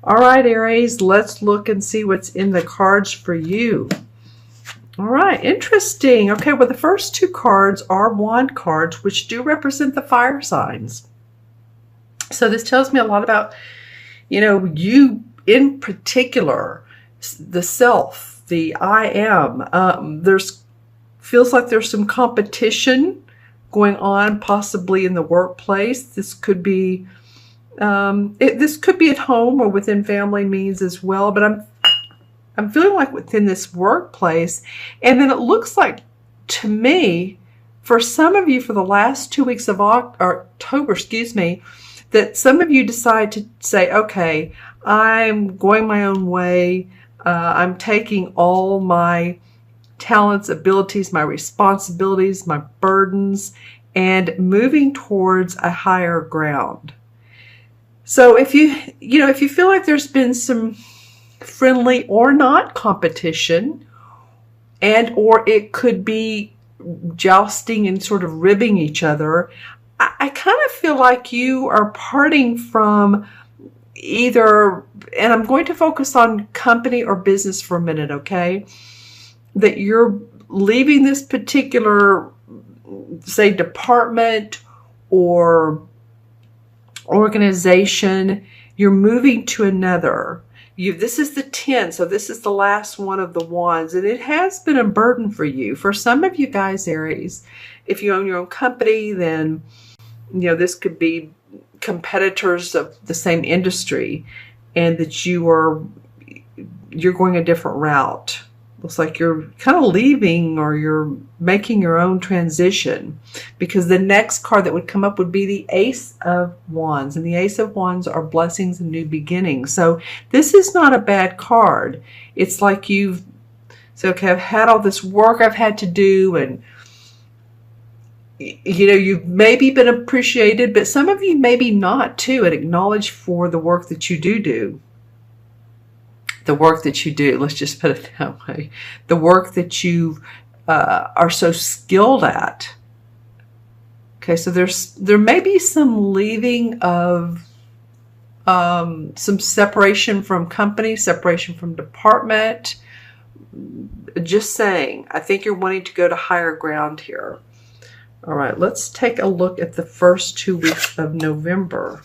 All right, Aries, let's look and see what's in the cards for you. All right, interesting. Okay, well, the first two cards are wand cards, which do represent the fire signs. So this tells me a lot about, you in particular, the self, the I am. Feels like there's some competition going on, possibly in the workplace. This could be this could be at home or within family means as well, but I'm feeling like within this workplace. And then it looks like to me, for some of you, for the last 2 weeks of October, that some of you decide to say, okay, I'm going my own way. I'm taking all my talents, abilities, my responsibilities, my burdens, and moving towards a higher ground. So if you feel like there's been some friendly or not competition, or it could be jousting and sort of ribbing each other, I kind of feel like you are parting from either, and I'm going to focus on company or business for a minute, okay? That you're leaving this particular, say, department or organization, you're moving to another. This is the 10, so this is the last one of the wands, and it has been a burden for you. For some of you guys, Aries, if you own your own company, then this could be competitors of the same industry, and that you're going a different route. Looks like you're kind of leaving, or you're making your own transition, because the next card that would come up would be the Ace of Wands, and the Ace of Wands are blessings and new beginnings. So this is not a bad card. It's like you've said, okay, I've had all this work I've had to do, and you've maybe been appreciated, but some of you maybe not too, and acknowledged for the work that you do. The work that you do, let's just put it that way. The work that you are so skilled at. Okay, so there may be some leaving of some separation from company, separation from department. Just saying, I think you're wanting to go to higher ground here. All right, let's take a look at the first 2 weeks of November.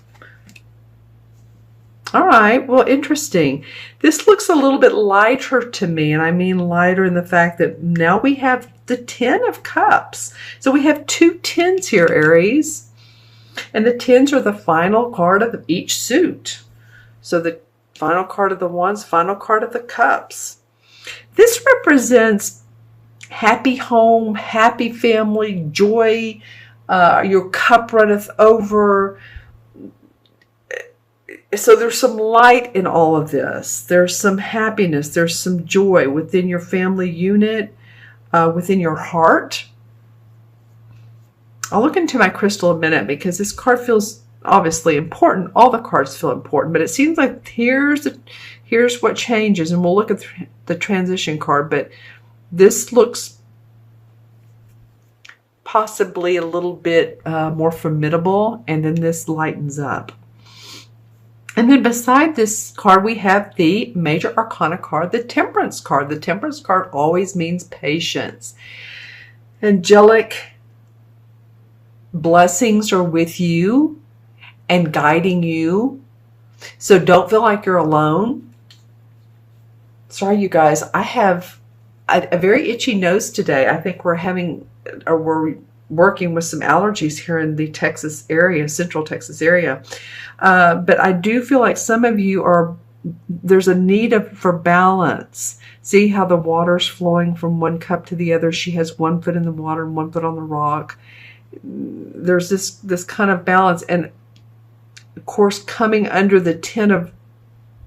All right, well, interesting. This looks a little bit lighter to me, and I mean lighter in the fact that now we have the 10 of Cups. So we have two 10s here, Aries, and the 10s are the final card of each suit. So the final card of the Wands, final card of the Cups. This represents happy home, happy family, joy, your cup runneth over. So there's some light in all of this. There's some happiness. There's some joy within your family unit, within your heart. I'll look into my crystal in a minute, because this card feels obviously important. All the cards feel important, but it seems like here's what changes, and we'll look at the transition card, but this looks possibly a little bit more formidable, and then this lightens up. And then beside this card, we have the Major Arcana card, the Temperance card. The Temperance card always means patience. Angelic blessings are with you and guiding you. So don't feel like you're alone. Sorry, you guys. I have a very itchy nose today. I think we're working with some allergies here in the Texas area, central Texas area. But I do feel like some of you there's a need for balance. See how the water's flowing from one cup to the other. She has 1 foot in the water and 1 foot on the rock. There's this kind of balance. And of course, coming under the 10 of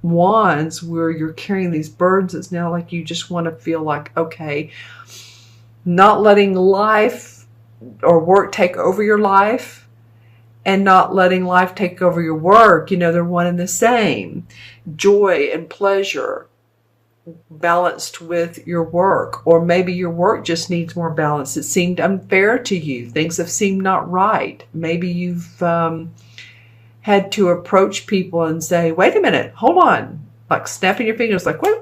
Wands, where you're carrying these burdens, it's now like you just want to feel like, okay, not letting life or work take over your life, and not letting life take over your work. They're one and the same. Joy and pleasure balanced with your work. Or maybe your work just needs more balance. It seemed unfair to you. Things have seemed not right. Maybe you've had to approach people and say, wait a minute, hold on, like snapping your fingers, like, wait,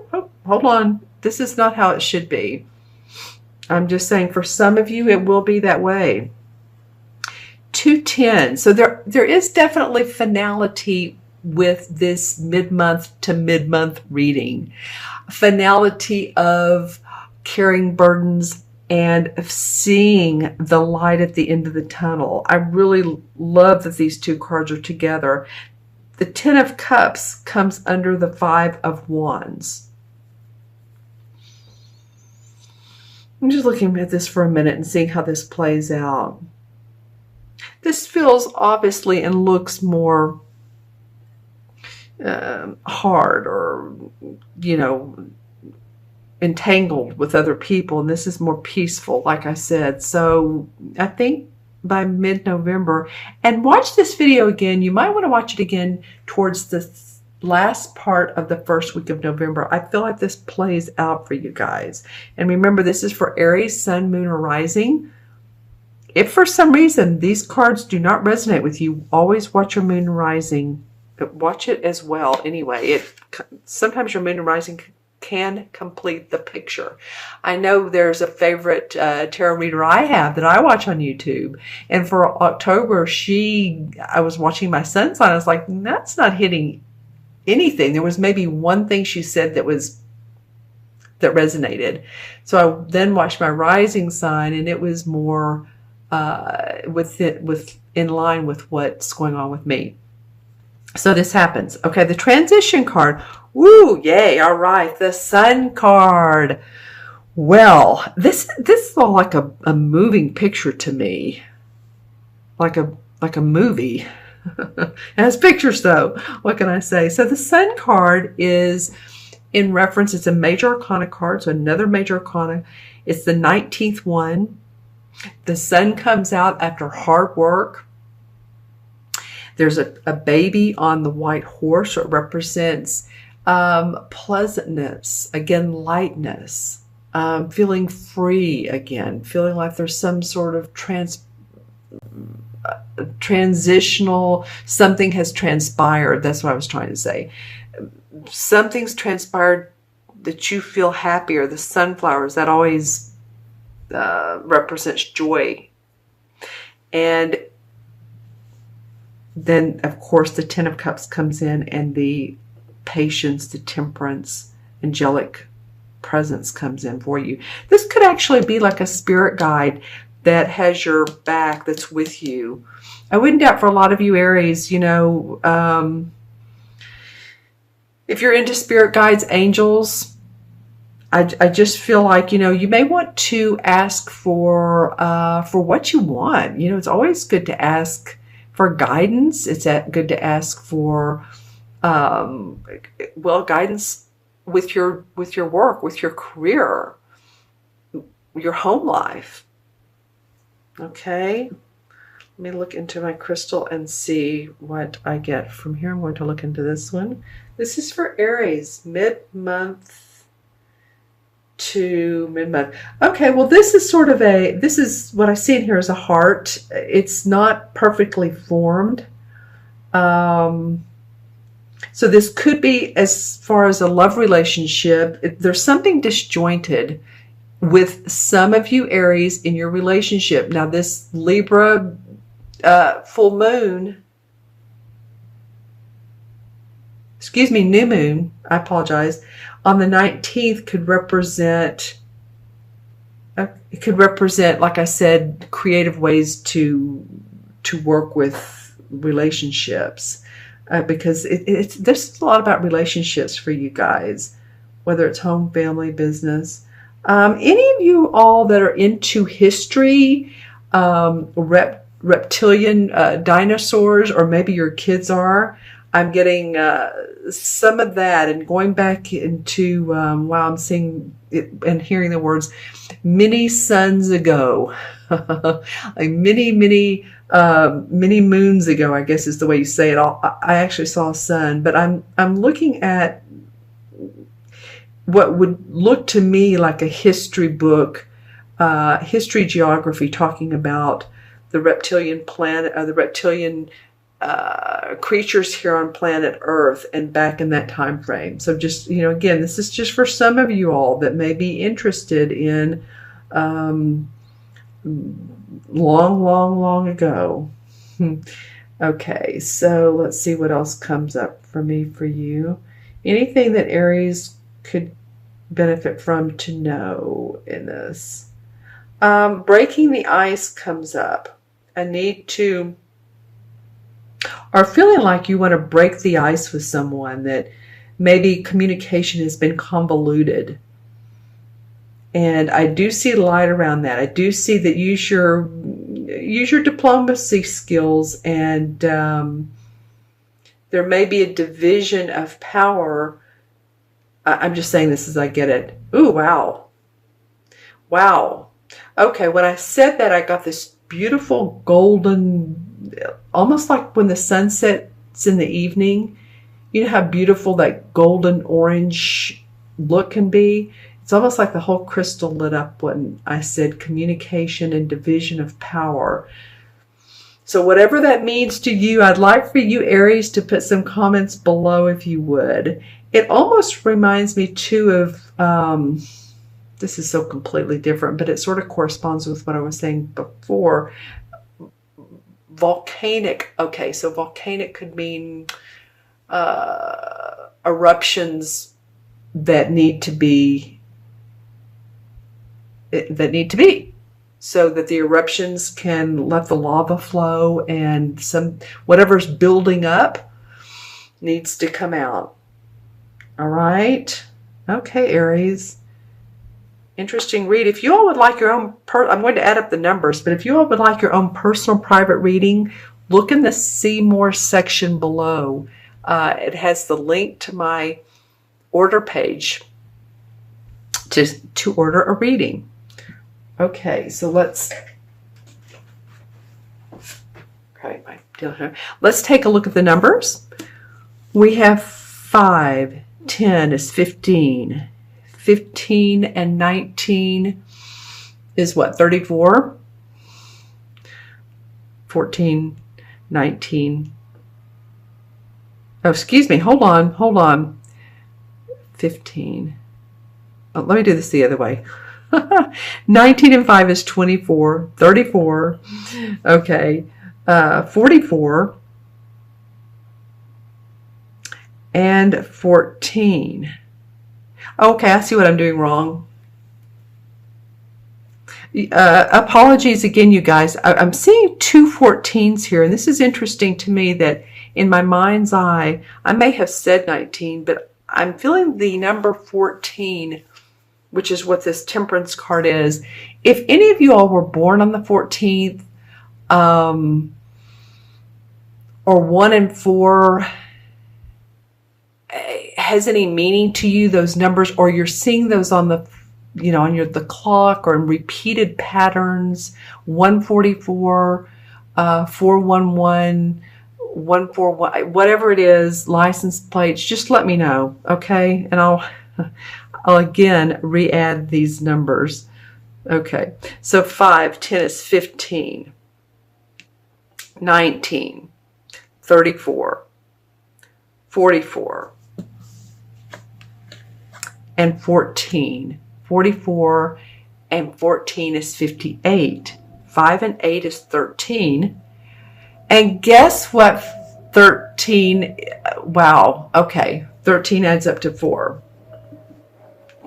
hold on, this is not how it should be. I'm just saying, for some of you, it will be that way. 210. So there is definitely finality with this mid-month to mid-month reading. Finality of carrying burdens and of seeing the light at the end of the tunnel. I really love that these two cards are together. The Ten of Cups comes under the Five of Wands. I'm just looking at this for a minute and seeing how this plays out. This feels obviously and looks more hard, or, you know, entangled with other people, and this is more peaceful, like I said. So I think by mid-November, and watch this video again. You might want to watch it again towards the last part of the first week of November. I feel like this plays out for you guys. And remember, this is for Aries, Sun, Moon, or Rising. If for some reason these cards do not resonate with you, always watch your Moon and Rising. Watch it as well anyway. Sometimes your Moon and Rising can complete the picture. I know there's a favorite tarot reader I have that I watch on YouTube. And for October, I was watching my Sun sign. I was like, that's not hitting anything. There was maybe one thing she said that resonated. So I then watched my Rising sign, and it was more in line with what's going on with me. So this happens. Okay, the transition card. Woo, yay, all right. The Sun card. Well, this is all like a moving picture to me. Like a movie. It has pictures though. What can I say? So the Sun card is in reference, it's a major arcana card, so another major arcana. It's the 19th one. The Sun comes out after hard work. There's a baby on the white horse. So it represents pleasantness, again, lightness, feeling free again, feeling like there's some sort of transitional, something has transpired. That's what I was trying to say. Something's transpired that you feel happier. The sunflowers, that always represents joy. And then, of course, the Ten of Cups comes in, and the patience, the temperance, angelic presence comes in for you. This could actually be like a spirit guide that has your back, that's with you. I wouldn't doubt for a lot of you Aries, you know, if you're into spirit guides, angels, I just feel like, you know, you may want to ask for what you want. You know, it's always good to ask for guidance. It's good to ask for, guidance with your work, with your career, your home life. Okay. Let me look into my crystal and see what I get from here. I'm going to look into this one. This is for Aries, mid-month to mid-month. Okay, well, this is sort of this is what I see in here as a heart. It's not perfectly formed. So this could be, as far as a love relationship, there's something disjointed with some of you Aries in your relationship. Now this Libra full moon, new moon, I apologize, on the 19th could represent, like I said, creative ways to work with relationships. Because there's a lot about relationships for you guys, whether it's home, family, business. Any of you all that are into history, reptilian dinosaurs, or maybe your kids are, I'm getting some of that, and going back into, wow, I'm seeing it and hearing the words many suns ago, like many moons ago, I guess is the way you say it. I actually saw a sun, but I'm looking at what would look to me like a history book, history geography, talking about the reptilian planet, the reptilian creatures here on planet Earth and back in that time frame. So just, again, this is just for some of you all that may be interested in long ago. Okay, so let's see what else comes up for me for you. Anything that Aries could benefit from to know in this. Breaking the ice comes up. A need to, or feeling like you want to break the ice with someone, that maybe communication has been convoluted. And I do see light around that. I do see that use your diplomacy skills, and there may be a division of power. I'm just saying this as I get it. Ooh, wow. Wow. Okay, when I said that, I got this beautiful golden, almost like when the sun sets in the evening. You know how beautiful that golden orange look can be? It's almost like the whole crystal lit up when I said communication and division of power. So whatever that means to you, I'd like for you, Aries, to put some comments below if you would. It almost reminds me too of, this is so completely different, but it sort of corresponds with what I was saying before. Volcanic. Okay, so volcanic could mean eruptions that need to be so that the eruptions can let the lava flow, and whatever's building up needs to come out. All right. Okay, Aries. Interesting read. If you all would like your own, I'm going to add up the numbers, but if you all would like your own personal private reading, look in the See More section below. It has the link to my order page to order a reading. Okay, so let's take a look at the numbers. We have 5, 10 is 15. 15 and 19 is what, 34? 14, 19. Oh, excuse me. Hold on. 15. Oh, let me do this the other way. 19 and 5 is 24. 34. Okay. 44. And 14. Okay, I see what I'm doing wrong. Apologies again, you guys. I'm seeing 2 14s here, and this is interesting to me that in my mind's eye, I may have said 19, but I'm feeling the number 14, which is what this Temperance card is. If any of you all were born on the 14th, or 1 and 4, has any meaning to you, those numbers, or you're seeing those on the, on the clock, or in repeated patterns, 144, 411, 141, whatever it is, license plates, just let me know, okay? And I'll again re-add these numbers. Okay, so 5, 10 is 15, 19, 34, 44, and 14. 44 and 14 is 58. 5 and 8 is 13. And guess what? 13, wow, okay. 13 adds up to 4.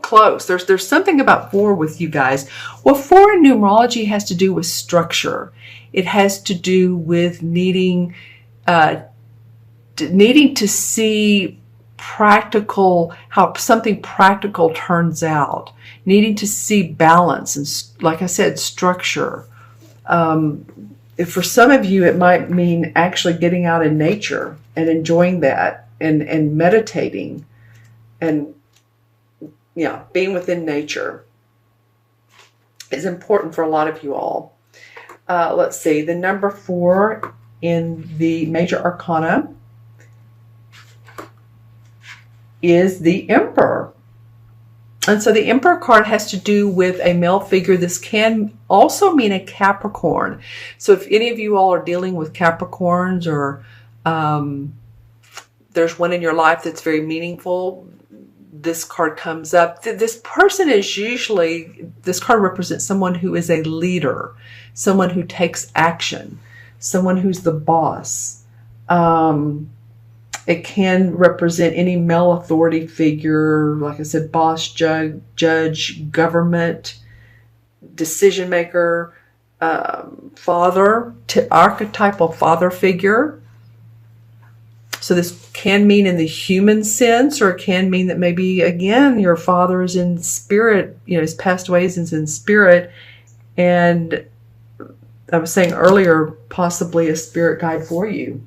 Close. There's something about 4 with you guys. Well, 4 in numerology has to do with structure. It has to do with needing to see practical, how something practical turns out, needing to see balance and, like I said, structure. For some of you, it might mean actually getting out in nature and enjoying that, and meditating, and being within nature is important for a lot of you all. Let's see, the number 4 in the major arcana is the Emperor. And so the Emperor card has to do with a male figure. This can also mean a Capricorn. So if any of you all are dealing with Capricorns, or There's one in your life that's very meaningful. This card comes up. This person is usually, this card represents someone who is a leader, someone who takes action, someone who's the boss. It can represent any male authority figure, like I said, boss, judge, government, decision maker, father, archetypal father figure. So this can mean in the human sense, or it can mean that maybe, again, your father is in spirit, he's passed away, he's in spirit. And I was saying earlier, possibly a spirit guide for you.